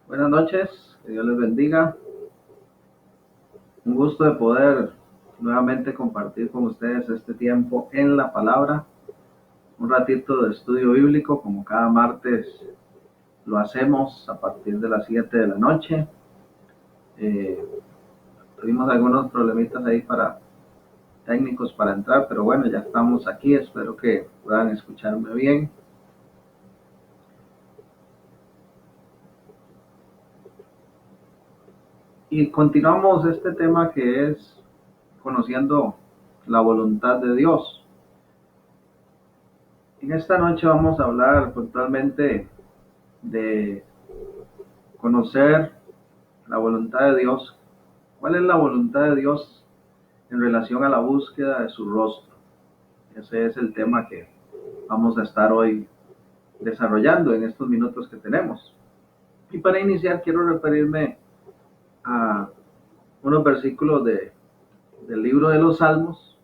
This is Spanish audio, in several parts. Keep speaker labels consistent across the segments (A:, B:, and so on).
A: Buenas noches, que Dios les bendiga. Un gusto de poder nuevamente compartir con ustedes este tiempo en la palabra. Un ratito de estudio bíblico, como cada martes lo hacemos a partir de las 7 de la noche. Tuvimos algunos problemitas ahí técnicos para entrar, pero bueno, ya estamos aquí. Espero que puedan escucharme bien. Y continuamos este tema que es conociendo la voluntad de Dios. En esta noche vamos a hablar puntualmente de conocer la voluntad de Dios. ¿Cuál es la voluntad de Dios en relación a la búsqueda de su rostro? Ese es el tema que vamos a estar hoy desarrollando en estos minutos que tenemos. Y para iniciar quiero referirme a unos versículos del libro de los Salmos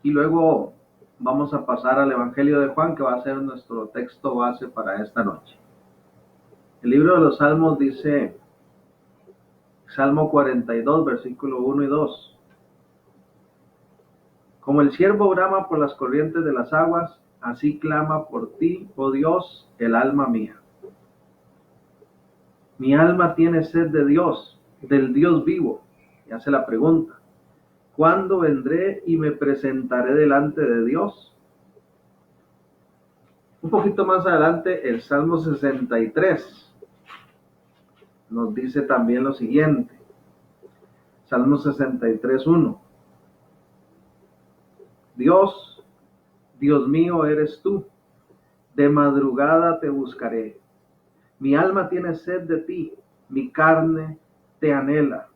A: y luego vamos a pasar al Evangelio de Juan, que va a ser nuestro texto base para esta noche. El libro de los Salmos dice, Salmo 42, versículo 1 y 2. Como el ciervo brama por las corrientes de las aguas, así clama por ti, oh Dios, el alma mía. Mi alma tiene sed de Dios, del Dios vivo. Y hace la pregunta, ¿cuándo vendré y me presentaré delante de Dios? Un poquito más adelante, el Salmo 63 nos dice también lo siguiente. Salmo 63, 1. Dios, Dios mío eres tú, de madrugada te buscaré. Mi alma tiene sed de ti, mi carne te anhela,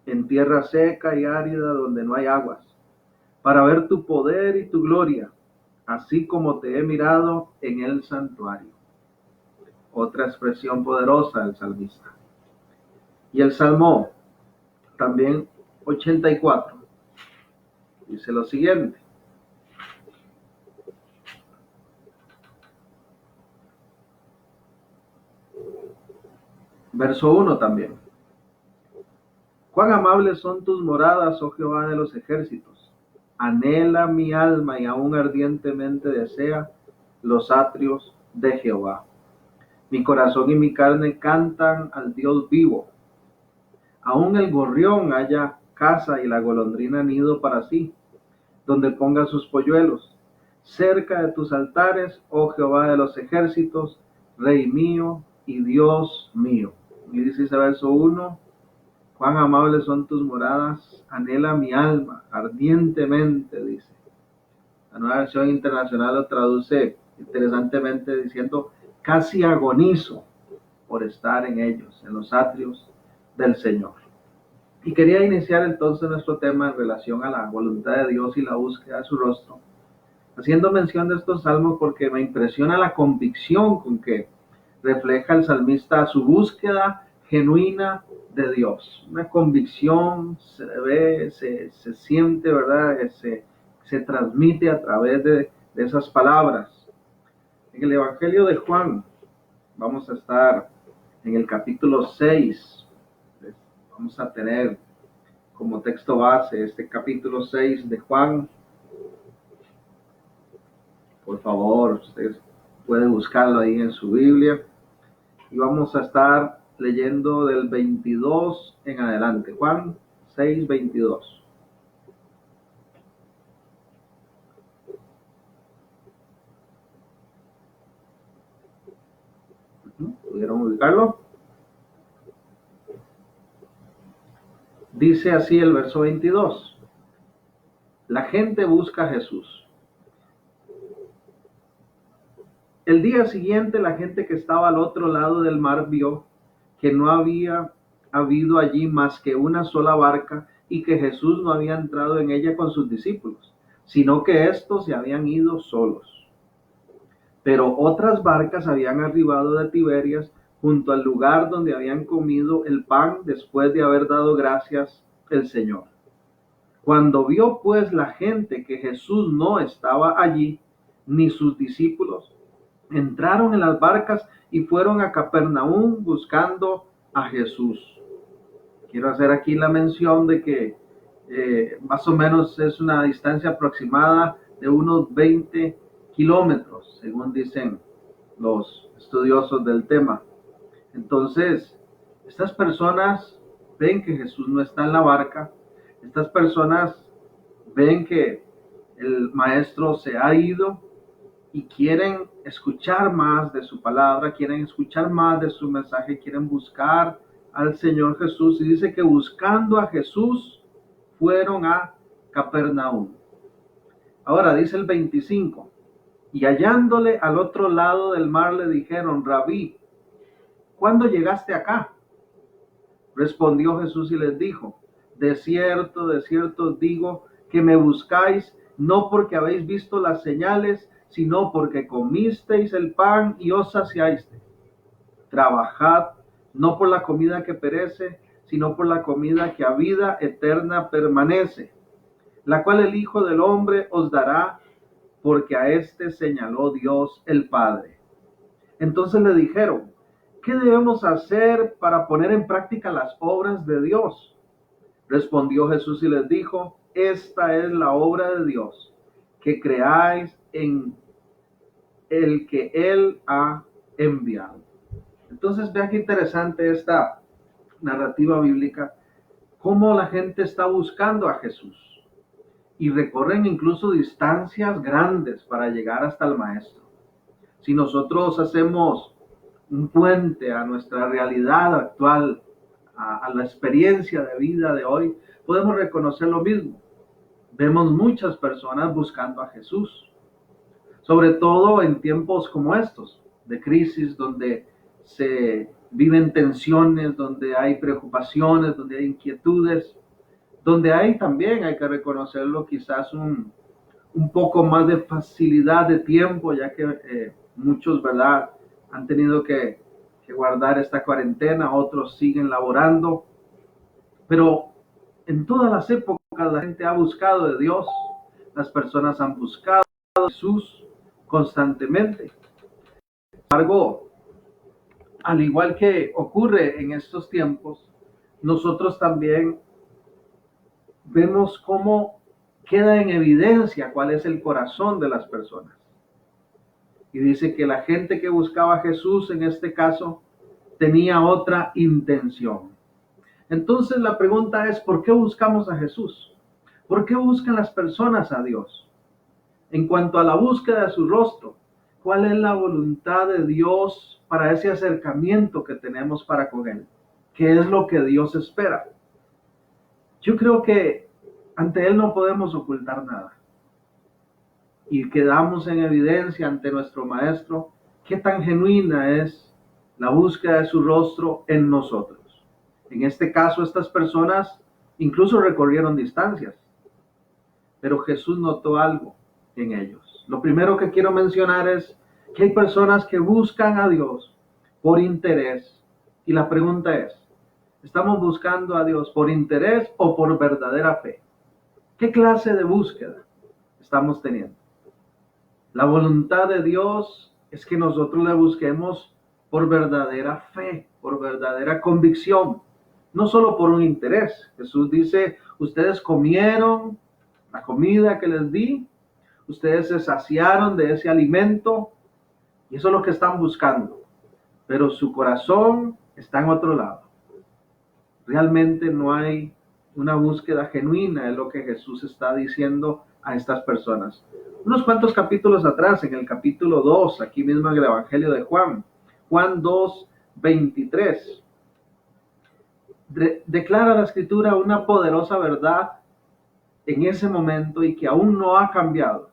A: en tierra seca y árida donde no hay aguas, para ver tu poder y tu gloria, así como te he mirado en el santuario. Otra expresión poderosa del salmista. Y el Salmo también 84 dice lo siguiente. Verso 1 también. Cuán amables son tus moradas, oh Jehová de los ejércitos. Anhela mi alma y aún ardientemente desea los atrios de Jehová. Mi corazón y mi carne cantan al Dios vivo. Aún el gorrión halla casa y la golondrina nido para sí, donde ponga sus polluelos. Cerca de tus altares, oh Jehová de los ejércitos, Rey mío y Dios mío. Y dice ese verso 1, cuán amables son tus moradas, anhela mi alma, ardientemente, dice. La Nueva Versión Internacional lo traduce interesantemente diciendo, casi agonizo por estar en ellos, en los atrios del Señor. Y quería iniciar entonces nuestro tema en relación a la voluntad de Dios y la búsqueda de su rostro, haciendo mención de estos salmos porque me impresiona la convicción con que refleja el salmista su búsqueda genuina de Dios. Una convicción se ve, se siente, ¿verdad? Se transmite a través de esas palabras. En el Evangelio de Juan, vamos a estar en el capítulo 6. Vamos a tener como texto base este capítulo 6 de Juan. Por favor, ustedes pueden buscarlo ahí en su Biblia. Y vamos a estar leyendo del 22 en adelante. Juan 6, 22. ¿Pudieron ubicarlo? Dice así el verso 22. La gente busca a Jesús. El día siguiente, la gente que estaba al otro lado del mar vio que no había habido allí más que una sola barca y que Jesús no había entrado en ella con sus discípulos, sino que éstos se habían ido solos. Pero otras barcas habían arribado de Tiberias junto al lugar donde habían comido el pan después de haber dado gracias el Señor. Cuando vio pues la gente que Jesús no estaba allí, ni sus discípulos, entraron en las barcas y fueron a Capernaum buscando a Jesús. Quiero hacer aquí la mención de que más o menos es una distancia aproximada de unos 20 kilómetros, según dicen los estudiosos del tema. Entonces, estas personas ven que Jesús no está en la barca, estas personas ven que el maestro se ha ido y quieren escuchar más de su palabra, quieren escuchar más de su mensaje, quieren buscar al Señor Jesús. Y dice que buscando a Jesús fueron a Capernaum. Ahora dice el 25, y hallándole al otro lado del mar le dijeron: Rabí, ¿cuándo llegaste acá? Respondió Jesús y les dijo: de cierto os digo que me buscáis, no porque habéis visto las señales, sino porque comisteis el pan y os saciasteis. Trabajad no por la comida que perece, sino por la comida que a vida eterna permanece, la cual el Hijo del Hombre os dará, porque a éste señaló Dios el Padre. Entonces le dijeron: ¿qué debemos hacer para poner en práctica las obras de Dios? Respondió Jesús y les dijo: esta es la obra de Dios, que creáis en el que Él ha enviado. Entonces vean qué interesante esta narrativa bíblica, cómo la gente está buscando a Jesús y recorren incluso distancias grandes para llegar hasta el Maestro. Si nosotros hacemos un puente a nuestra realidad actual, a la experiencia de vida de hoy, podemos reconocer lo mismo. Vemos muchas personas buscando a Jesús, sobre todo en tiempos como estos, de crisis, donde se viven tensiones, donde hay preocupaciones, donde hay inquietudes, donde hay también, hay que reconocerlo, quizás un poco más de facilidad de tiempo, ya que muchos, ¿verdad?, han tenido que guardar esta cuarentena, otros siguen laborando, pero en todas las épocas la gente ha buscado de Dios, las personas han buscado a Jesús constantemente. Sin embargo, al igual que ocurre en estos tiempos, nosotros también vemos cómo queda en evidencia cuál es el corazón de las personas. Y dice que la gente que buscaba a Jesús en este caso tenía otra intención. Entonces la pregunta es: ¿por qué buscamos a Jesús? ¿Por qué buscan las personas a Dios? En cuanto a la búsqueda de su rostro, ¿cuál es la voluntad de Dios para ese acercamiento que tenemos para con Él? ¿Qué es lo que Dios espera? Yo creo que ante Él no podemos ocultar nada. Y quedamos en evidencia ante nuestro Maestro qué tan genuina es la búsqueda de su rostro en nosotros. En este caso, estas personas incluso recorrieron distancias, pero Jesús notó algo en ellos. Lo primero que quiero mencionar es que hay personas que buscan a Dios por interés. Y la pregunta es: ¿estamos buscando a Dios por interés o por verdadera fe? ¿Qué clase de búsqueda estamos teniendo? La voluntad de Dios es que nosotros le busquemos por verdadera fe, por verdadera convicción, no solo por un interés. Jesús dice: ustedes comieron la comida que les di, ustedes se saciaron de ese alimento, y eso es lo que están buscando, pero su corazón está en otro lado. Realmente no hay una búsqueda genuina, es lo que Jesús está diciendo a estas personas. Unos cuantos capítulos atrás, en el capítulo 2, aquí mismo en el Evangelio de Juan, Juan 2, 23, declara la Escritura una poderosa verdad en ese momento y que aún no ha cambiado.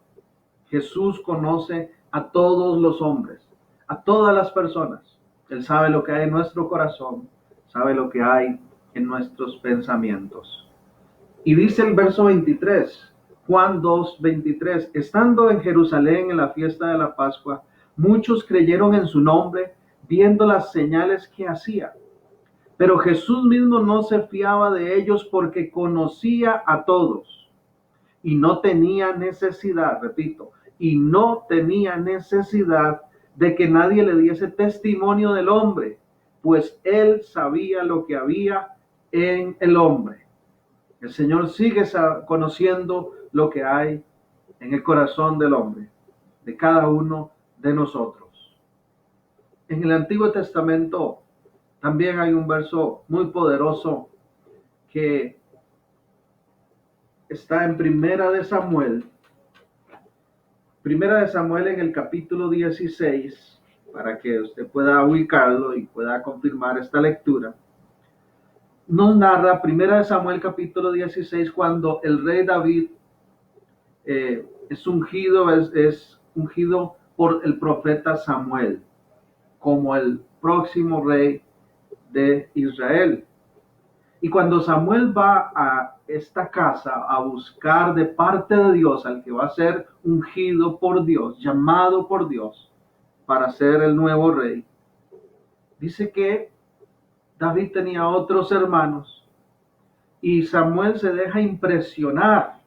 A: Jesús conoce a todos los hombres, a todas las personas. Él sabe lo que hay en nuestro corazón, sabe lo que hay en nuestros pensamientos. Y dice el verso 23, Juan 2, 23, estando en Jerusalén en la fiesta de la Pascua, muchos creyeron en su nombre, viendo las señales que hacía. Pero Jesús mismo no se fiaba de ellos porque conocía a todos. y no tenía necesidad, repito, y no tenía necesidad de que nadie le diese testimonio del hombre, pues él sabía lo que había en el hombre. El Señor sigue conociendo lo que hay en el corazón del hombre, de cada uno de nosotros. En el Antiguo Testamento también hay un verso muy poderoso que está en Primera de Samuel en el capítulo 16, para que usted pueda ubicarlo y pueda confirmar esta lectura. Nos narra Primera de Samuel capítulo 16 cuando el rey David es ungido por el profeta Samuel como el próximo rey de Israel. Y cuando Samuel va a esta casa a buscar de parte de Dios al que va a ser ungido por Dios, llamado por Dios para ser el nuevo rey, dice que David tenía otros hermanos y Samuel se deja impresionar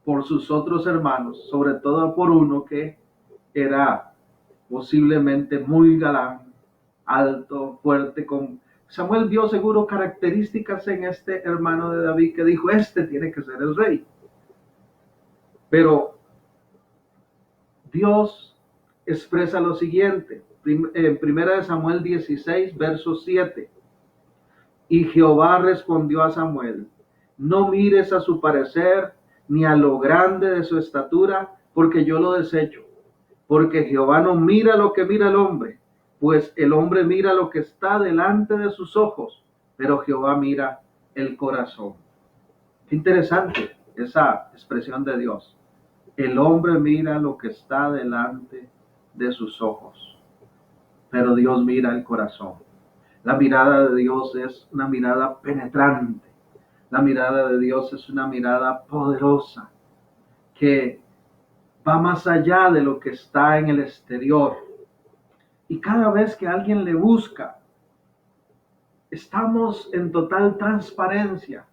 A: por sus otros hermanos, sobre todo por uno que era posiblemente muy galán, alto, fuerte. Samuel vio seguro características en este hermano de David que dijo, este tiene que ser el rey. Pero Dios expresa lo siguiente, en Primera de Samuel 16, verso 7. Y Jehová respondió a Samuel, no mires a su parecer, ni a lo grande de su estatura, porque yo lo desecho. Porque Jehová no mira lo que mira el hombre, pues el hombre mira lo que está delante de sus ojos, pero Jehová mira el corazón. Qué interesante esa expresión de Dios. El hombre mira lo que está delante de sus ojos, pero Dios mira el corazón. La mirada de Dios es una mirada penetrante. La mirada de Dios es una mirada poderosa que va más allá de lo que está en el exterior. Y cada vez que alguien le busca, estamos en total transparencia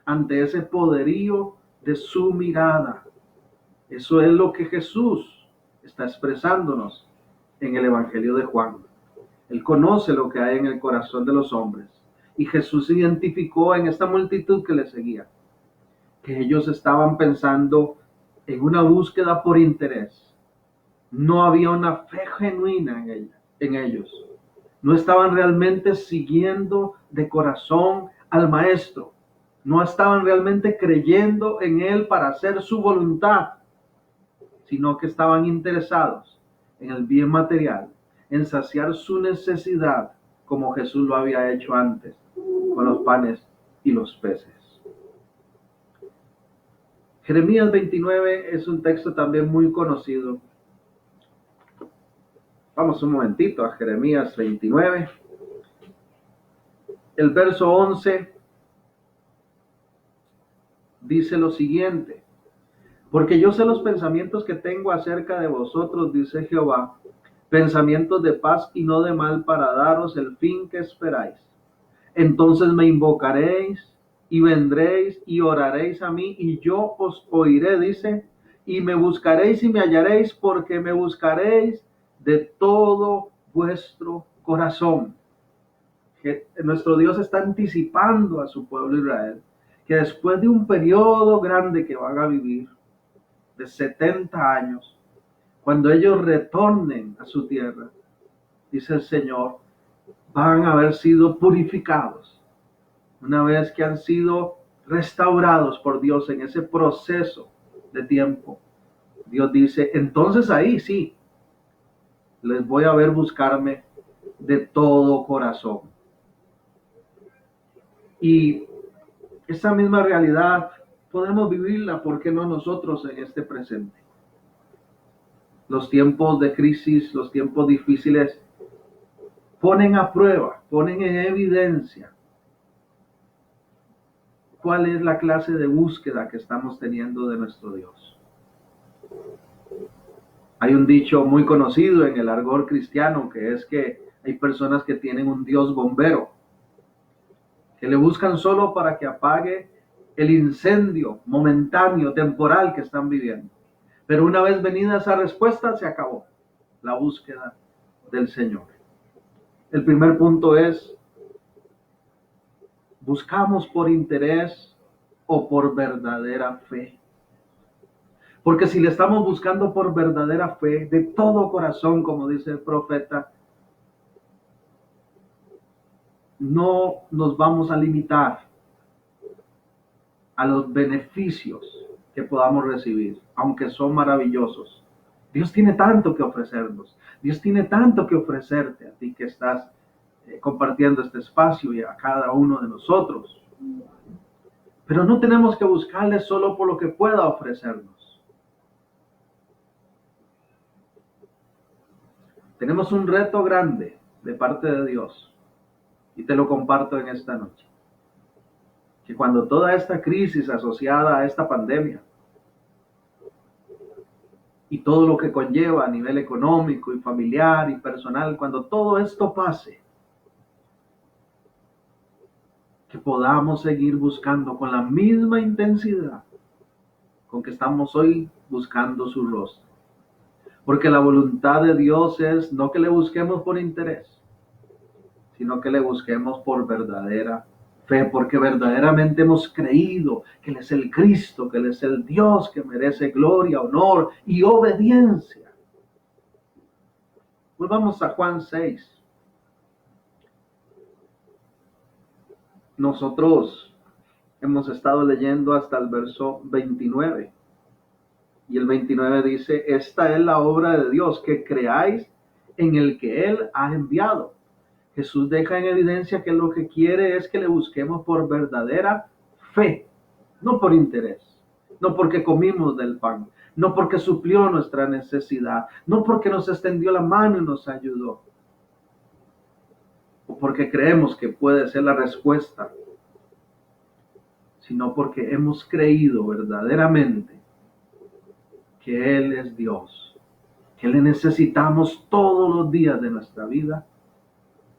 A: ante ese poderío de su mirada. Eso es lo que Jesús está expresándonos en el Evangelio de Juan. Él conoce lo que hay en el corazón de los hombres. Y Jesús identificó en esta multitud que le seguía, que ellos estaban pensando en una búsqueda por interés. No había una fe genuina en ellos. No estaban realmente siguiendo de corazón al Maestro. No estaban realmente creyendo en Él para hacer su voluntad, sino que estaban interesados en el bien material, en saciar su necesidad, como Jesús lo había hecho antes, con los panes y los peces. Jeremías 29 es un texto también muy conocido. Vamos un momentito a Jeremías 29. El verso 11 dice lo siguiente: porque yo sé los pensamientos que tengo acerca de vosotros, dice Jehová, pensamientos de paz y no de mal, para daros el fin que esperáis. Entonces me invocaréis y vendréis y oraréis a mí y yo os oiré, dice, y me buscaréis y me hallaréis, porque me buscaréis de todo vuestro corazón. Que nuestro Dios está anticipando a su pueblo Israel que después de un periodo grande que van a vivir, de 70 años, cuando ellos retornen a su tierra, dice el Señor, van a haber sido purificados. Una vez que han sido restaurados por Dios en ese proceso de tiempo, Dios dice, entonces ahí sí, les voy a ver buscarme de todo corazón. Y esa misma realidad podemos vivirla, ¿por qué no nosotros en este presente? Los tiempos de crisis, los tiempos difíciles, ponen a prueba, ponen en evidencia cuál es la clase de búsqueda que estamos teniendo de nuestro Dios. Hay un dicho muy conocido en el argot cristiano, que es que hay personas que tienen un Dios bombero, que le buscan solo para que apague el incendio momentáneo, temporal que están viviendo. Pero una vez venida esa respuesta, se acabó la búsqueda del Señor. El primer punto es, ¿buscamos por interés o por verdadera fe? Porque si le estamos buscando por verdadera fe, de todo corazón, como dice el profeta, no nos vamos a limitar a los beneficios que podamos recibir, aunque son maravillosos. Dios tiene tanto que ofrecernos. Dios tiene tanto que ofrecerte a ti que estás compartiendo este espacio y a cada uno de nosotros. Pero no tenemos que buscarle solo por lo que pueda ofrecernos. Tenemos un reto grande de parte de Dios y te lo comparto en esta noche. Que cuando toda esta crisis asociada a esta pandemia y todo lo que conlleva a nivel económico y familiar y personal, cuando todo esto pase, que podamos seguir buscando con la misma intensidad con que estamos hoy buscando su rostro. Porque la voluntad de Dios es no que le busquemos por interés, sino que le busquemos por verdadera fe, porque verdaderamente hemos creído que Él es el Cristo, que Él es el Dios que merece gloria, honor y obediencia. Volvamos a Juan 6. Nosotros hemos estado leyendo hasta el verso 29. Y el 29 dice, esta es la obra de Dios, que creáis en el que Él ha enviado. Jesús deja en evidencia que lo que quiere es que le busquemos por verdadera fe, no por interés, no porque comimos del pan, no porque suplió nuestra necesidad, no porque nos extendió la mano y nos ayudó, o porque creemos que puede ser la respuesta, sino porque hemos creído verdaderamente que Él es Dios, que le necesitamos todos los días de nuestra vida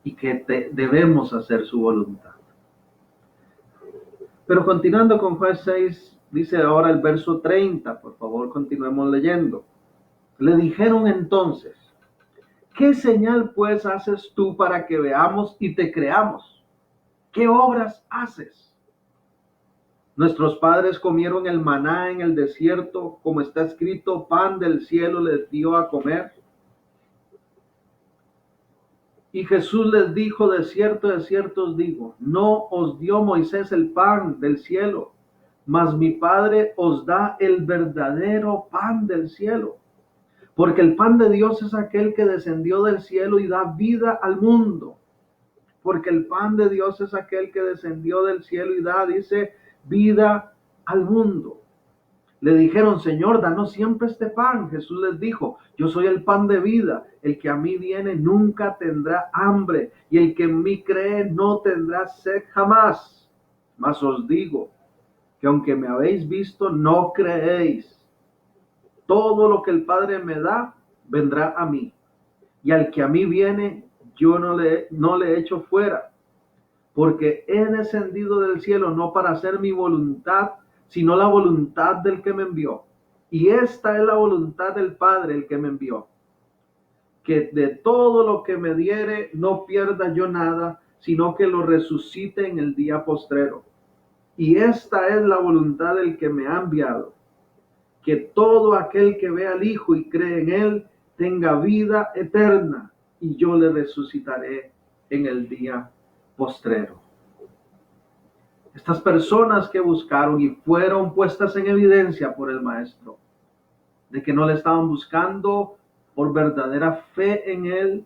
A: y que debemos hacer su voluntad. Pero continuando con Juan 6, dice ahora el verso 30, por favor continuemos leyendo. Le dijeron entonces, ¿qué señal pues haces tú para que veamos y te creamos? ¿Qué obras haces? Nuestros padres comieron el maná en el desierto, como está escrito, pan del cielo les dio a comer. Y Jesús les dijo, de cierto os digo, no os dio Moisés el pan del cielo, mas mi Padre os da el verdadero pan del cielo. Porque el pan de Dios es aquel que descendió del cielo y da vida al mundo. Porque el pan de Dios es aquel que descendió del cielo y da, dice, vida al mundo. Le dijeron, Señor, danos siempre este pan. Jesús les dijo, yo soy el pan de vida. El que a mí viene nunca tendrá hambre, y el que en mí cree no tendrá sed jamás. Mas os digo que aunque me habéis visto, no creéis. Todo lo que el Padre me da, vendrá a mí. Y al que a mí viene, yo no le echo fuera. Porque he descendido del cielo no para hacer mi voluntad, sino la voluntad del que me envió. Y esta es la voluntad del Padre, el que me envió. Que de todo lo que me diere no pierda yo nada, sino que lo resucite en el día postrero. Y esta es la voluntad del que me ha enviado, que todo aquel que ve al Hijo y cree en Él tenga vida eterna, y yo le resucitaré en el día postrero. Estas personas que buscaron y fueron puestas en evidencia por el Maestro, de que no le estaban buscando por verdadera fe en Él,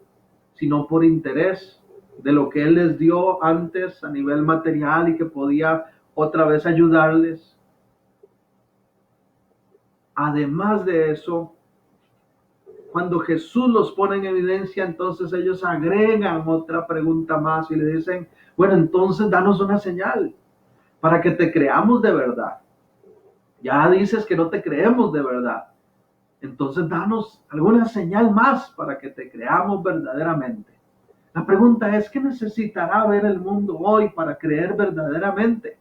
A: sino por interés de lo que Él les dio antes a nivel material y que podía otra vez ayudarles. Además de eso, cuando Jesús los pone en evidencia, entonces ellos agregan otra pregunta más y le dicen, bueno, entonces danos una señal para que te creamos de verdad. Ya dices que no te creemos de verdad. Entonces danos alguna señal más para que te creamos verdaderamente. La pregunta es, ¿qué necesitará ver el mundo hoy para creer verdaderamente?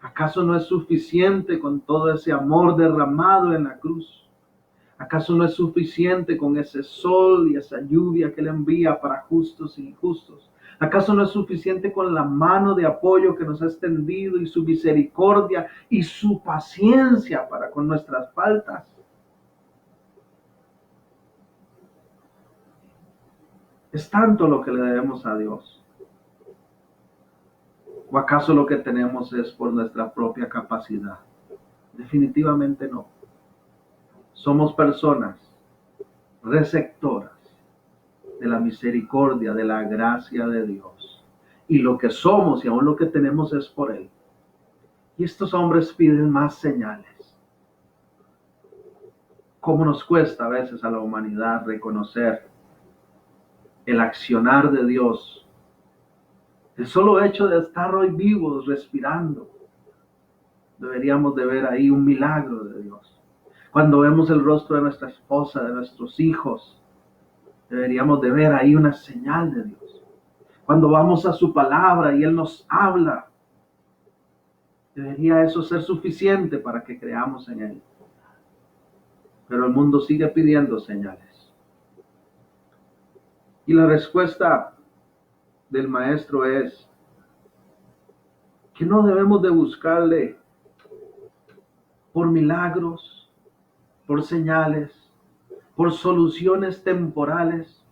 A: ¿Acaso no es suficiente con todo ese amor derramado en la cruz? ¿Acaso no es suficiente con ese sol y esa lluvia que Él envía para justos e injustos? ¿Acaso no es suficiente con la mano de apoyo que nos ha extendido y su misericordia y su paciencia para con nuestras faltas? ¿Es tanto lo que le debemos a Dios? ¿O acaso lo que tenemos es por nuestra propia capacidad? Definitivamente no. Somos personas receptoras de la misericordia, de la gracia de Dios. Y lo que somos y aún lo que tenemos es por Él. Y estos hombres piden más señales. ¿Cómo nos cuesta a veces a la humanidad reconocer el accionar de Dios? El solo hecho de estar hoy vivos, respirando, deberíamos de ver ahí un milagro de Dios. Cuando vemos el rostro de nuestra esposa, de nuestros hijos, deberíamos de ver ahí una señal de Dios. Cuando vamos a su palabra y Él nos habla, debería eso ser suficiente para que creamos en Él. Pero el mundo sigue pidiendo señales. Y la respuesta del maestro es que no debemos de buscarle por milagros, por señales, por soluciones temporales,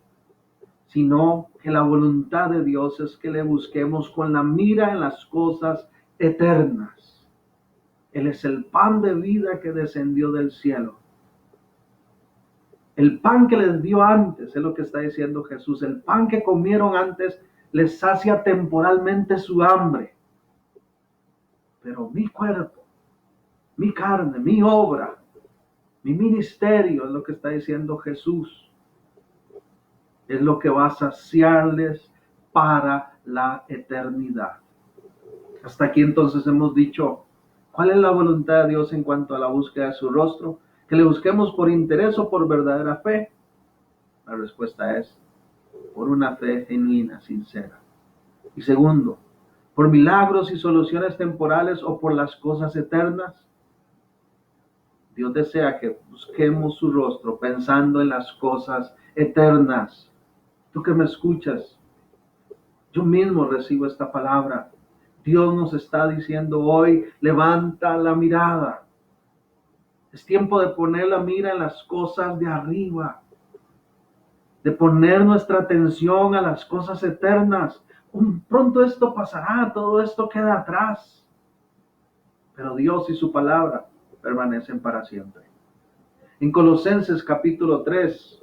A: sino que la voluntad de Dios es que le busquemos con la mira en las cosas eternas. Él es el pan de vida que descendió del cielo. El pan que les dio antes, es lo que está diciendo Jesús, el pan que comieron antes les sacia temporalmente su hambre. Pero mi cuerpo, mi carne, mi obra, mi ministerio, es lo que está diciendo Jesús, es lo que va a saciarles para la eternidad. Hasta aquí entonces hemos dicho, ¿cuál es la voluntad de Dios en cuanto a la búsqueda de su rostro? ¿Que le busquemos por interés o por verdadera fe? La respuesta es, por una fe genuina, sincera. Y segundo, ¿por milagros y soluciones temporales o por las cosas eternas? Dios desea que busquemos su rostro pensando en las cosas eternas. Tú que me escuchas, yo mismo recibo esta palabra. Dios nos está diciendo hoy, levanta la mirada. Es tiempo de poner la mira en las cosas de arriba, de poner nuestra atención a las cosas eternas. Pronto esto pasará, todo esto queda atrás. Pero Dios y su palabra permanecen para siempre. En Colosenses capítulo 3,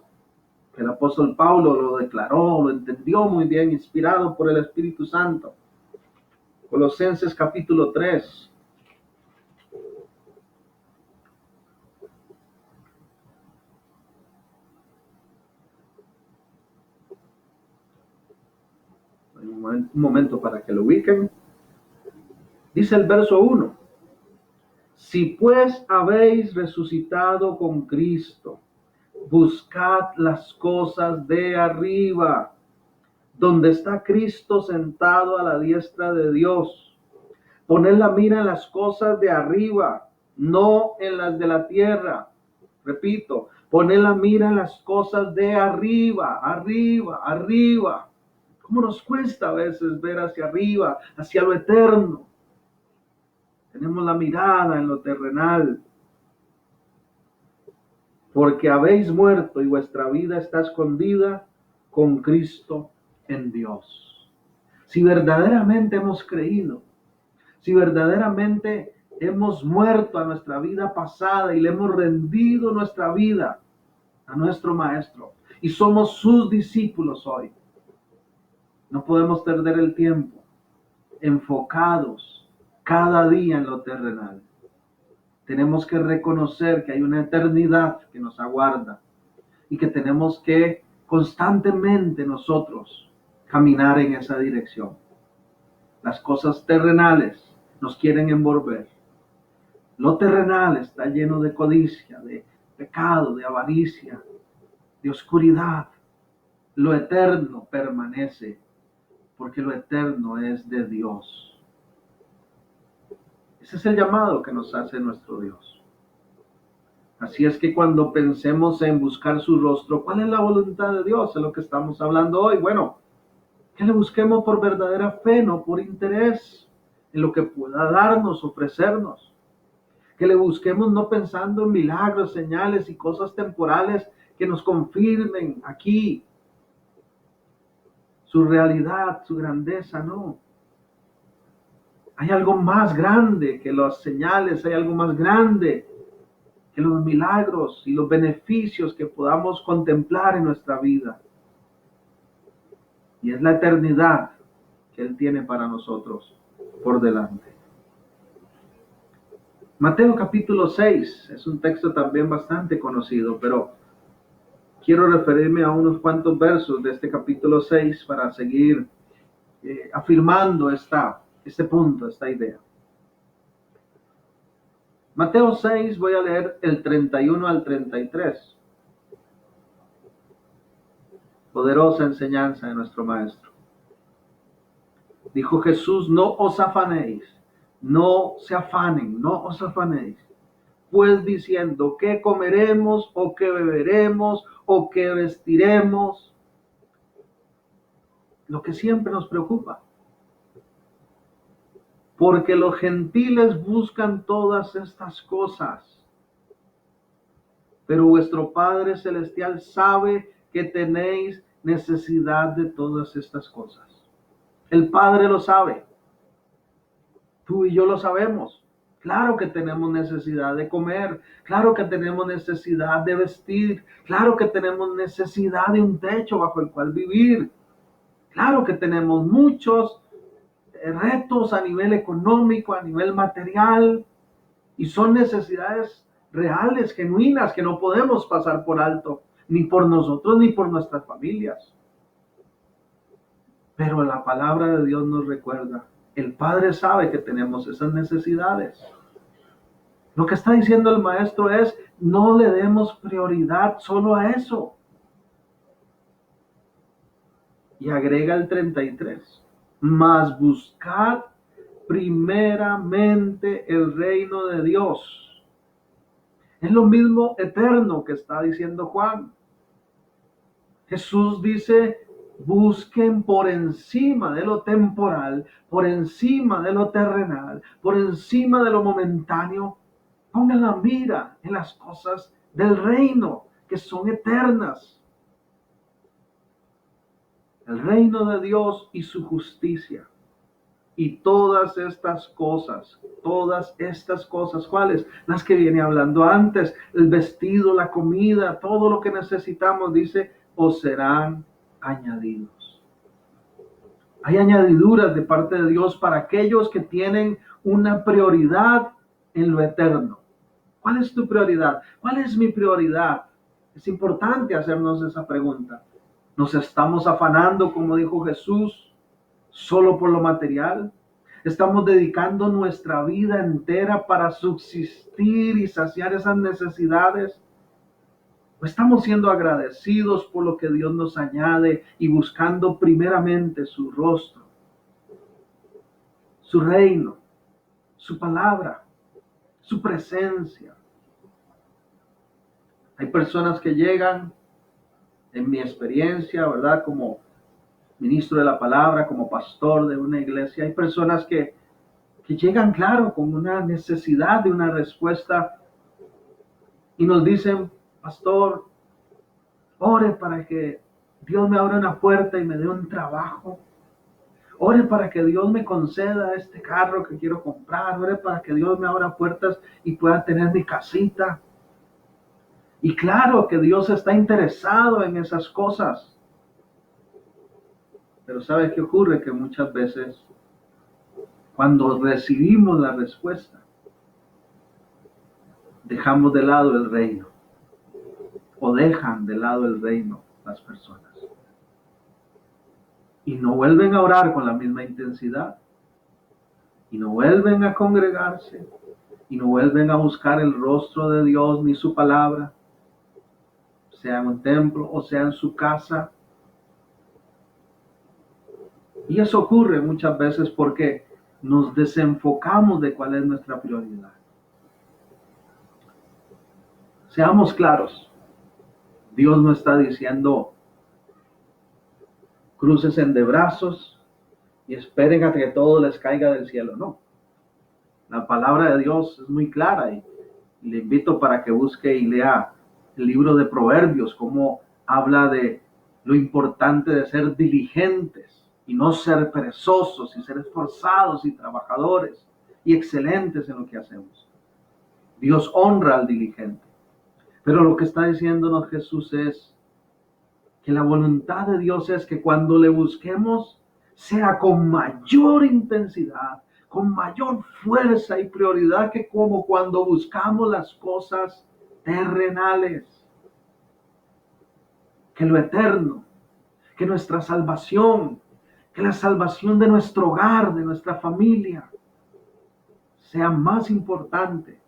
A: el apóstol Pablo lo declaró, lo entendió muy bien, inspirado por el Espíritu Santo. Colosenses capítulo 3. Un momento para que lo ubiquen. Dice el verso 1. Si pues habéis resucitado con Cristo, buscad las cosas de arriba, donde está Cristo sentado a la diestra de Dios. Poned la mira en las cosas de arriba, no en las de la tierra. Repito, poned la mira en las cosas de arriba, arriba, arriba. ¿Cómo nos cuesta a veces ver hacia arriba, hacia lo eterno? Tenemos la mirada en lo terrenal. Porque habéis muerto y vuestra vida está escondida con Cristo en Dios. Si verdaderamente hemos creído, si verdaderamente hemos muerto a nuestra vida pasada y le hemos rendido nuestra vida a nuestro Maestro y somos sus discípulos hoy, no podemos perder el tiempo enfocados cada día en lo terrenal. Tenemos que reconocer que hay una eternidad que nos aguarda y que tenemos que constantemente nosotros caminar en esa dirección. Las cosas terrenales nos quieren envolver. Lo terrenal está lleno de codicia, de pecado, de avaricia, de oscuridad. Lo eterno permanece porque lo eterno es de Dios. Ese es el llamado que nos hace nuestro Dios. Así es que cuando pensemos en buscar su rostro, ¿cuál es la voluntad de Dios? Es lo que estamos hablando hoy. Bueno, que le busquemos por verdadera fe, no por interés, en lo que pueda darnos, ofrecernos. Que le busquemos no pensando en milagros, señales y cosas temporales que nos confirmen aquí su realidad, su grandeza, no. Hay algo más grande que las señales, hay algo más grande que los milagros y los beneficios que podamos contemplar en nuestra vida. Y es la eternidad que Él tiene para nosotros por delante. Mateo capítulo 6 es un texto también bastante conocido, pero quiero referirme a unos cuantos versos de este capítulo 6 para seguir afirmando este punto, esta idea. Mateo 6, voy a leer el 31 al 33. Poderosa enseñanza de nuestro Maestro. Dijo Jesús, no os afanéis, no se afanen, no os afanéis, pues diciendo, ¿qué comeremos o qué beberemos o qué vestiremos? Lo que siempre nos preocupa. Porque los gentiles buscan todas estas cosas, pero vuestro Padre Celestial sabe que tenéis necesidad de todas estas cosas. El Padre lo sabe. Tú y yo lo sabemos. Claro que tenemos necesidad de comer. Claro que tenemos necesidad de vestir. Claro que tenemos necesidad de un techo bajo el cual vivir. Claro que tenemos muchos retos a nivel económico, a nivel material. Y son necesidades reales, genuinas, que no podemos pasar por alto. Ni por nosotros, ni por nuestras familias. Pero la palabra de Dios nos recuerda, el Padre sabe que tenemos esas necesidades. Lo que está diciendo el Maestro es, no le demos prioridad solo a eso. Y agrega el 33, mas buscad primeramente el reino de Dios. Es lo mismo eterno que está diciendo Juan. Jesús dice, busquen por encima de lo temporal, por encima de lo terrenal, por encima de lo momentáneo. Pongan la mira en las cosas del reino, que son eternas. El reino de Dios y su justicia. Y todas estas cosas, ¿cuáles? Las que viene hablando antes, el vestido, la comida, todo lo que necesitamos, dice, os serán añadidos. Hay añadiduras de parte de Dios para aquellos que tienen una prioridad en lo eterno. ¿Cuál es tu prioridad? ¿Cuál es mi prioridad? Es importante hacernos esa pregunta. ¿Nos estamos afanando, como dijo Jesús, solo por lo material? ¿Estamos dedicando nuestra vida entera para subsistir y saciar esas necesidades? ¿O estamos siendo agradecidos por lo que Dios nos añade y buscando primeramente su rostro, su reino, su palabra, su presencia? Hay personas que llegan, en mi experiencia, ¿verdad? Como ministro de la palabra, como pastor de una iglesia, hay personas que llegan, claro, con una necesidad de una respuesta y nos dicen, pastor, ore para que Dios me abra una puerta y me dé un trabajo. Ore para que Dios me conceda este carro que quiero comprar. Ore para que Dios me abra puertas y pueda tener mi casita. Y claro que Dios está interesado en esas cosas. Pero ¿sabe qué ocurre? Que muchas veces, cuando recibimos la respuesta, dejamos de lado el reino. O dejan de lado el reino las personas. Y no vuelven a orar con la misma intensidad. Y no vuelven a congregarse. Y no vuelven a buscar el rostro de Dios ni su palabra. Sea en un templo o sea en su casa. Y eso ocurre muchas veces porque nos desenfocamos de cuál es nuestra prioridad. Seamos claros, Dios no está diciendo cruces de brazos y esperen a que todo les caiga del cielo. No, la palabra de Dios es muy clara y le invito para que busque y lea el libro de Proverbios, cómo habla de lo importante de ser diligentes y no ser perezosos y ser esforzados y trabajadores y excelentes en lo que hacemos. Dios honra al diligente. Pero lo que está diciéndonos Jesús es que la voluntad de Dios es que cuando le busquemos sea con mayor intensidad, con mayor fuerza y prioridad que como cuando buscamos las cosas terrenales. Que lo eterno, que nuestra salvación, que la salvación de nuestro hogar, de nuestra familia, sea más importante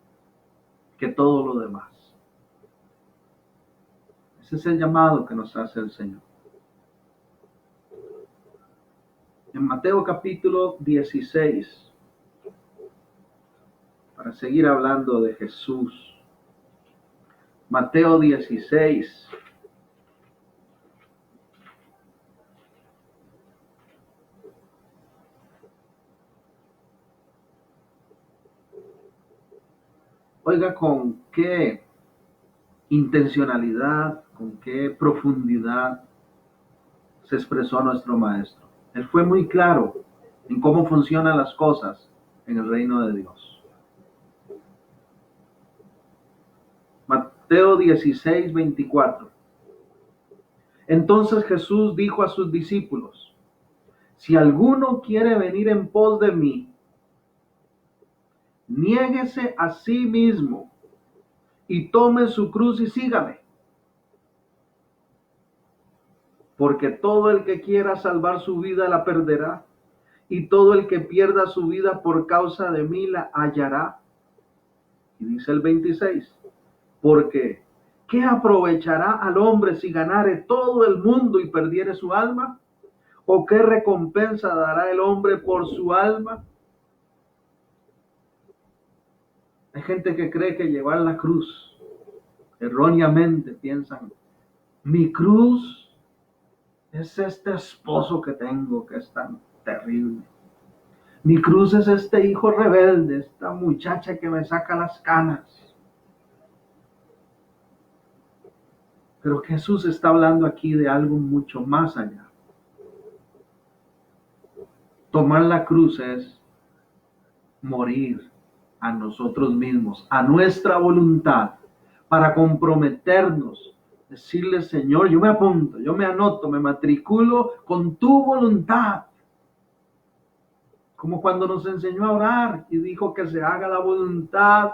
A: que todo lo demás. Ese es el llamado que nos hace el Señor. En Mateo capítulo 16, para seguir hablando de Jesús. Mateo 16. Oiga, con qué intencionalidad, con qué profundidad se expresó nuestro Maestro. Él fue muy claro en cómo funcionan las cosas en el reino de Dios. Mateo 16, 24. Entonces Jesús dijo a sus discípulos: si alguno quiere venir en pos de mí, niéguese a sí mismo y tome su cruz y sígame. Porque todo el que quiera salvar su vida la perderá, y todo el que pierda su vida por causa de mí la hallará. Y dice el 26, porque ¿qué aprovechará al hombre si ganare todo el mundo y perdiere su alma? ¿O qué recompensa dará el hombre por su alma? Hay gente que cree que llevar la cruz, erróneamente piensan, mi cruz es este esposo que tengo que es tan terrible. Mi cruz es este hijo rebelde, esta muchacha que me saca las canas. Pero Jesús está hablando aquí de algo mucho más allá. Tomar la cruz es morir a nosotros mismos, a nuestra voluntad, para comprometernos, decirle, Señor, yo me apunto, yo me anoto, me matriculo con tu voluntad. Como cuando nos enseñó a orar y dijo que se haga la voluntad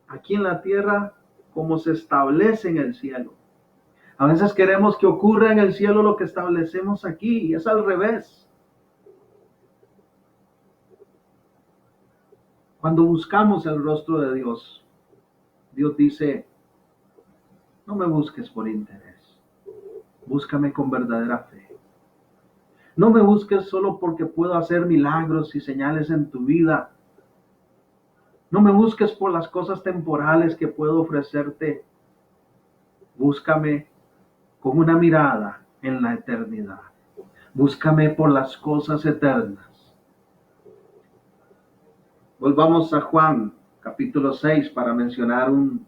A: aquí en la tierra como se establece en el cielo. A veces queremos que ocurra en el cielo lo que establecemos aquí y es al revés. Cuando buscamos el rostro de Dios, Dios dice, no me busques por interés, búscame con verdadera fe. No me busques solo porque puedo hacer milagros y señales en tu vida. No me busques por las cosas temporales que puedo ofrecerte. Búscame con una mirada en la eternidad. Búscame por las cosas eternas. Volvamos a Juan, capítulo 6, para mencionar un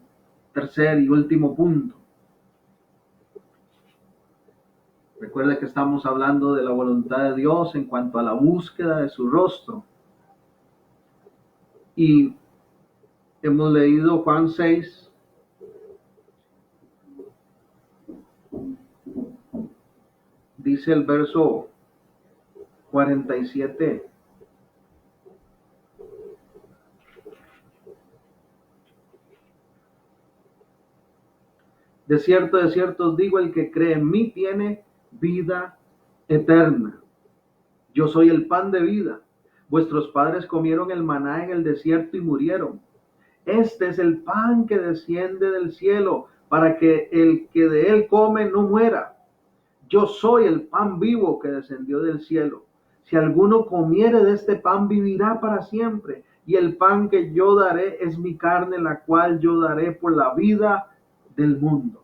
A: tercer y último punto. Recuerde que estamos hablando de la voluntad de Dios en cuanto a la búsqueda de su rostro. Y hemos leído Juan 6, dice el verso 47. De cierto os digo, el que cree en mí tiene vida eterna. Yo soy el pan de vida. Vuestros padres comieron el maná en el desierto y murieron. Este es el pan que desciende del cielo, para que el que de él come no muera. Yo soy el pan vivo que descendió del cielo. Si alguno comiere de este pan, vivirá para siempre. Y el pan que yo daré es mi carne, la cual yo daré por la vida del mundo.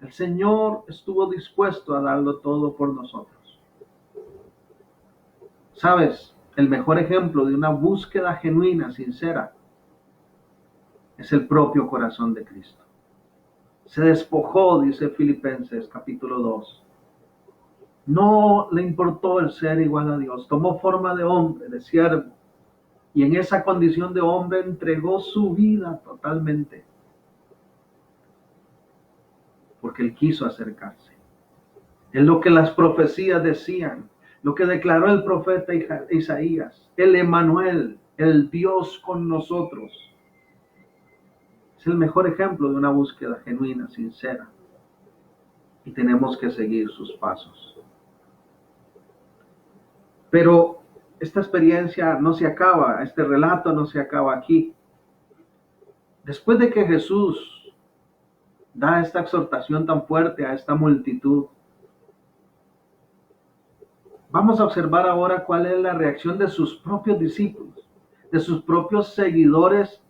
A: El Señor estuvo dispuesto a darlo todo por nosotros. ¿Sabes? El mejor ejemplo de una búsqueda genuina, sincera, es el propio corazón de Cristo. Se despojó, dice Filipenses capítulo 2. No le importó el ser igual a Dios. Tomó forma de hombre, de siervo. Y en esa condición de hombre entregó su vida totalmente. Porque Él quiso acercarse. Es lo que las profecías decían. Lo que declaró el profeta Isaías. El Emmanuel, el Dios con nosotros. Es el mejor ejemplo de una búsqueda genuina, sincera. Y tenemos que seguir sus pasos. Pero esta experiencia no se acaba, este relato no se acaba aquí. Después de que Jesús da esta exhortación tan fuerte a esta multitud, vamos a observar ahora cuál es la reacción de sus propios discípulos, de sus propios seguidores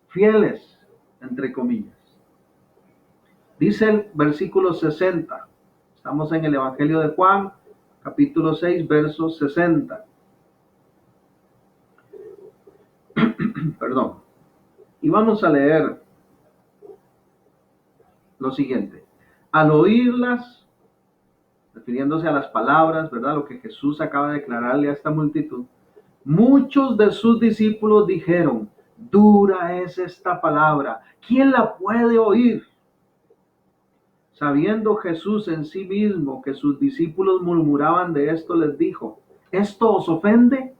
A: fieles, entre comillas. Dice el versículo 60, estamos en el Evangelio de Juan, capítulo 6, verso 60. Perdón. Y vamos a leer lo siguiente. Al oírlas, refiriéndose a las palabras, ¿verdad? Lo que Jesús acaba de declararle a esta multitud, muchos de sus discípulos dijeron, dura es esta palabra, ¿quién la puede oír? Sabiendo Jesús en sí mismo que sus discípulos murmuraban de esto, les dijo, ¿esto os ofende?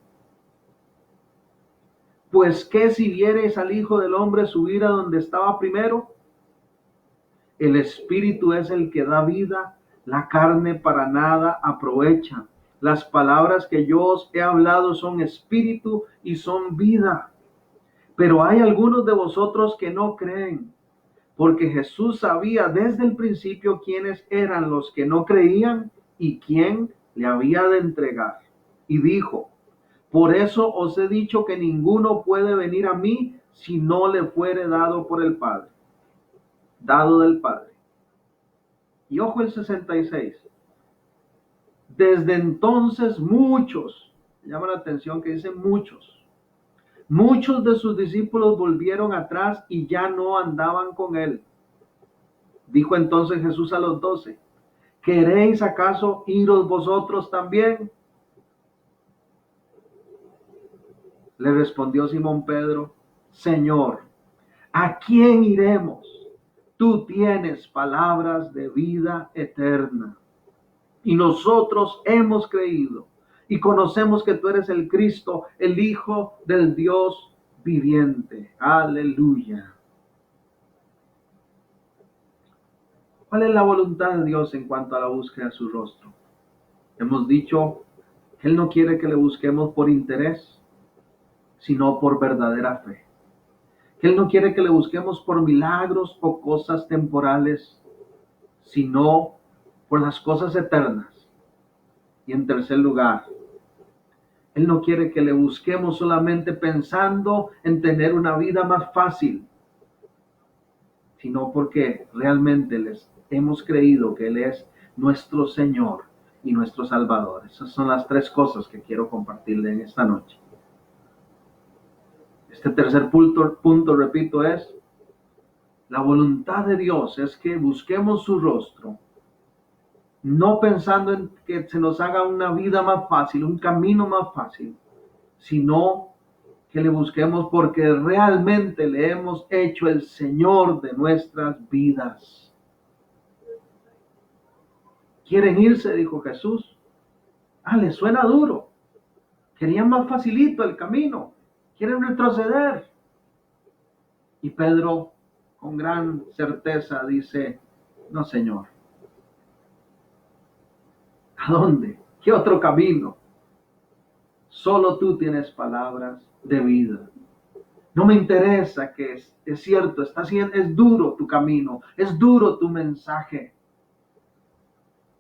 A: Pues ¿qué si viereis al Hijo del Hombre subir a donde estaba primero? El Espíritu es el que da vida, la carne para nada aprovecha. Las palabras que yo os he hablado son espíritu y son vida. Pero hay algunos de vosotros que no creen, porque Jesús sabía desde el principio quiénes eran los que no creían y quién le había de entregar. Y dijo, por eso os he dicho que ninguno puede venir a mí si no le fuere dado por el Padre, dado del Padre. Y ojo el 66. Desde entonces muchos, llama la atención que dice muchos de sus discípulos volvieron atrás y ya no andaban con él. Dijo entonces Jesús a los 12, ¿queréis acaso iros vosotros también? Le respondió Simón Pedro, Señor, ¿a quién iremos? Tú tienes palabras de vida eterna. Y nosotros hemos creído y conocemos que tú eres el Cristo, el Hijo del Dios viviente. Aleluya. ¿Cuál es la voluntad de Dios en cuanto a la búsqueda de su rostro? Hemos dicho que Él no quiere que le busquemos por interés, sino por verdadera fe. Que Él no quiere que le busquemos por milagros o cosas temporales, sino por las cosas eternas. Y en tercer lugar, Él no quiere que le busquemos solamente pensando en tener una vida más fácil, sino porque realmente les hemos creído que Él es nuestro Señor y nuestro Salvador. Esas son las tres cosas que quiero compartirle en esta noche. Este tercer punto, repito, es la voluntad de Dios es que busquemos su rostro, no pensando en que se nos haga una vida más fácil, un camino más fácil, sino que le busquemos porque realmente le hemos hecho el Señor de nuestras vidas. ¿Quieren irse?, dijo Jesús. Les suena duro. Querían más facilito el camino. Quieren retroceder. Y Pedro, con gran certeza, dice, no, Señor. ¿A dónde? ¿Qué otro camino? Solo tú tienes palabras de vida. No me interesa que es cierto, es duro tu camino, es duro tu mensaje.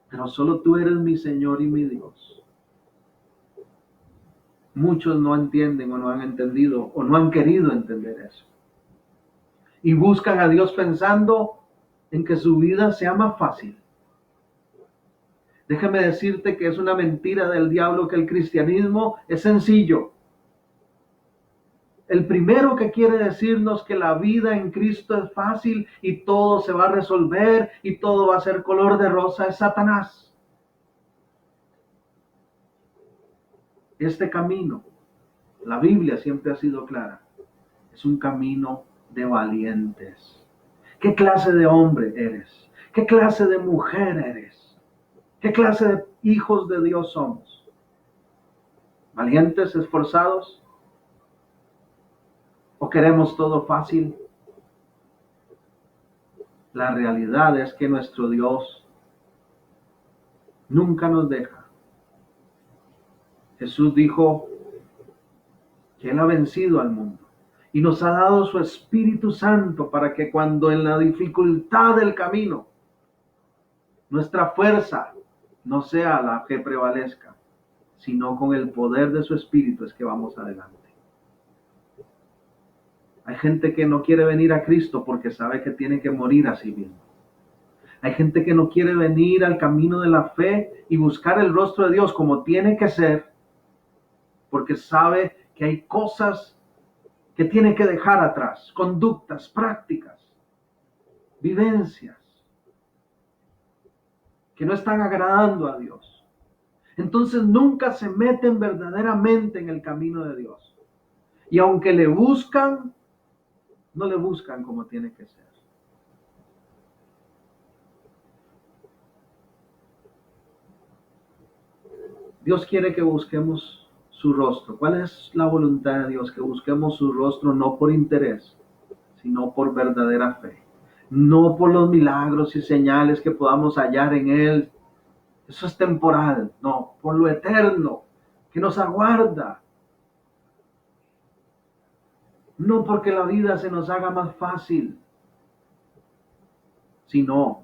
A: Pero solo tú eres mi Señor y mi Dios. Muchos no entienden o no han entendido o no han querido entender eso. Y buscan a Dios pensando en que su vida sea más fácil. Déjame decirte que es una mentira del diablo que el cristianismo es sencillo. El primero que quiere decirnos que la vida en Cristo es fácil y todo se va a resolver y todo va a ser color de rosa es Satanás. Este camino, la Biblia siempre ha sido clara, es un camino de valientes. ¿Qué clase de hombre eres? ¿Qué clase de mujer eres? ¿Qué clase de hijos de Dios somos? ¿Valientes, esforzados? ¿O queremos todo fácil? La realidad es que nuestro Dios nunca nos deja. Jesús dijo que Él ha vencido al mundo y nos ha dado su Espíritu Santo para que cuando en la dificultad del camino nuestra fuerza no sea la que prevalezca, sino con el poder de su Espíritu es que vamos adelante. Hay gente que no quiere venir a Cristo porque sabe que tiene que morir a sí mismo. Hay gente que no quiere venir al camino de la fe y buscar el rostro de Dios como tiene que ser, porque sabe que hay cosas que tiene que dejar atrás, conductas, prácticas, vivencias, que no están agradando a Dios. Entonces nunca se meten verdaderamente en el camino de Dios. Y aunque le buscan, no le buscan como tiene que ser. Dios quiere que busquemos su rostro. ¿Cuál es la voluntad de Dios? Que busquemos su rostro no por interés, sino por verdadera fe. No por los milagros y señales que podamos hallar en Él. Eso es temporal. No, por lo eterno que nos aguarda. No porque la vida se nos haga más fácil, sino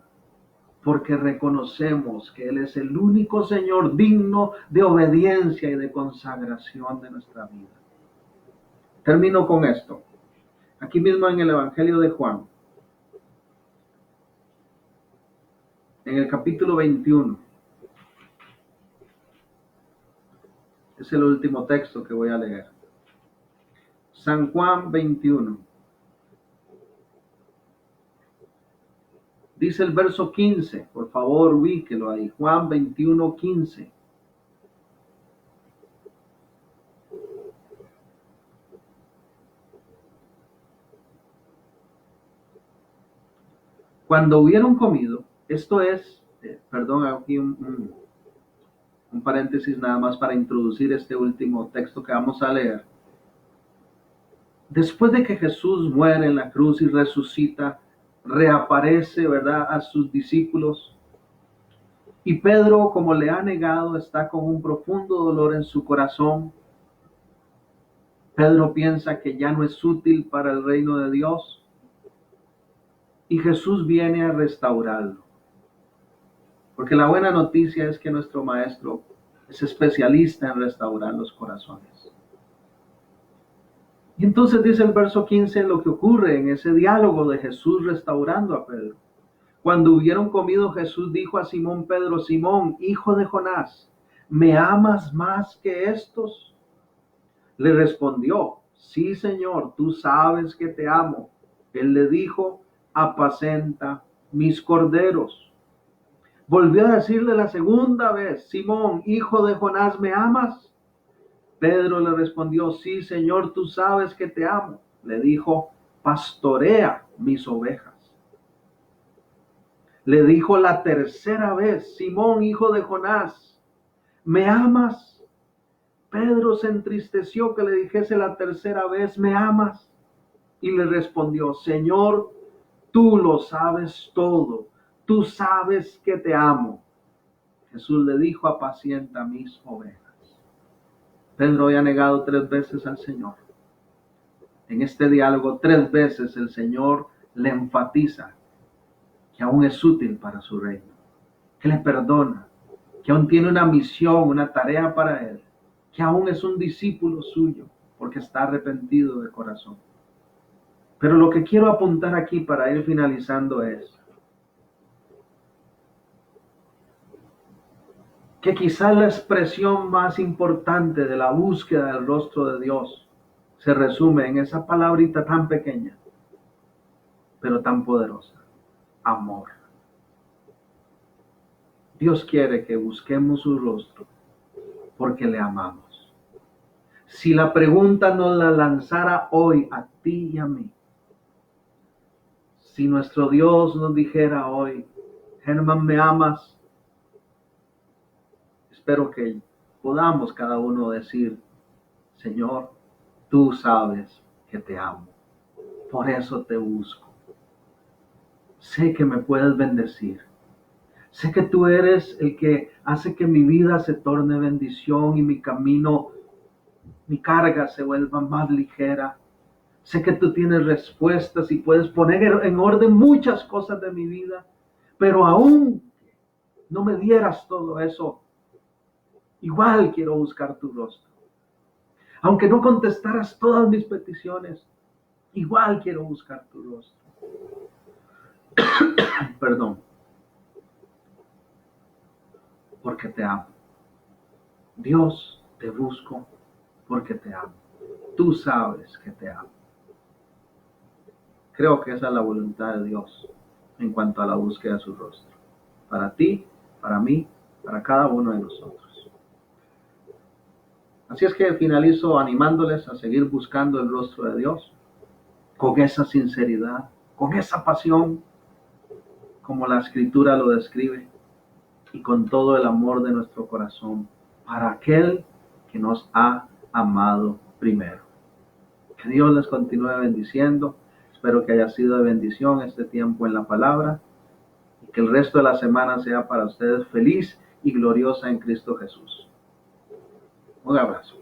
A: porque reconocemos que Él es el único Señor digno de obediencia y de consagración de nuestra vida. Termino con esto. Aquí mismo en el Evangelio de Juan, en el capítulo 21, es el último texto que voy a leer. San Juan 21. Dice el verso 15, por favor ubíquelo ahí, Juan 21, 15. Cuando hubieron comido, esto es, perdón, aquí un paréntesis nada más para introducir este último texto que vamos a leer. Después de que Jesús muere en la cruz y resucita, reaparece, ¿verdad?, a sus discípulos. Y Pedro, como le ha negado, está con un profundo dolor en su corazón. Pedro piensa que ya no es útil para el reino de Dios. Y Jesús viene a restaurarlo. Porque la buena noticia es que nuestro Maestro es especialista en restaurar los corazones. Y entonces dice el verso 15 lo que ocurre en ese diálogo de Jesús restaurando a Pedro. Cuando hubieron comido, Jesús dijo a Simón Pedro: Simón, hijo de Jonás, ¿me amas más que estos? Le respondió: sí, Señor, tú sabes que te amo. Él le dijo: apacenta mis corderos. Volvió a decirle la segunda vez: Simón, hijo de Jonás, ¿me amas? Pedro le respondió: sí, Señor, tú sabes que te amo. Le dijo: pastorea mis ovejas. Le dijo la tercera vez: Simón, hijo de Jonás, ¿me amas? Pedro se entristeció que le dijese la tercera vez: ¿me amas? Y le respondió: Señor, tú lo sabes todo, tú sabes que te amo. Jesús le dijo: apacienta mis ovejas. Pedro había negado 3 veces al Señor. En este diálogo 3 veces el Señor le enfatiza que aún es útil para su reino, que le perdona, que aún tiene una misión, una tarea para él, que aún es un discípulo suyo, porque está arrepentido de corazón. Pero lo que quiero apuntar aquí para ir finalizando es que quizás la expresión más importante de la búsqueda del rostro de Dios se resume en esa palabrita tan pequeña, pero tan poderosa: amor. Dios quiere que busquemos su rostro porque le amamos. Si la pregunta nos la lanzara hoy a ti y a mí, si nuestro Dios nos dijera hoy: Germán, ¿me amas? Espero que podamos cada uno decir: Señor, tú sabes que te amo, por eso te busco. Sé que me puedes bendecir. Sé que tú eres el que hace que mi vida se torne bendición y mi camino, mi carga se vuelva más ligera. Sé que tú tienes respuestas y puedes poner en orden muchas cosas de mi vida, pero aún no me dieras todo eso, igual quiero buscar tu rostro. Aunque no contestaras todas mis peticiones, igual quiero buscar tu rostro. Perdón, porque te amo. Dios, te busco porque te amo. Tú sabes que te amo. Creo que esa es la voluntad de Dios en cuanto a la búsqueda de su rostro. Para ti, para mí, para cada uno de nosotros. Así es que finalizo animándoles a seguir buscando el rostro de Dios con esa sinceridad, con esa pasión, como la Escritura lo describe, y con todo el amor de nuestro corazón para aquel que nos ha amado primero. Que Dios les continúe bendiciendo. Espero que haya sido de bendición este tiempo en la palabra y que el resto de la semana sea para ustedes feliz y gloriosa en Cristo Jesús. Un abrazo.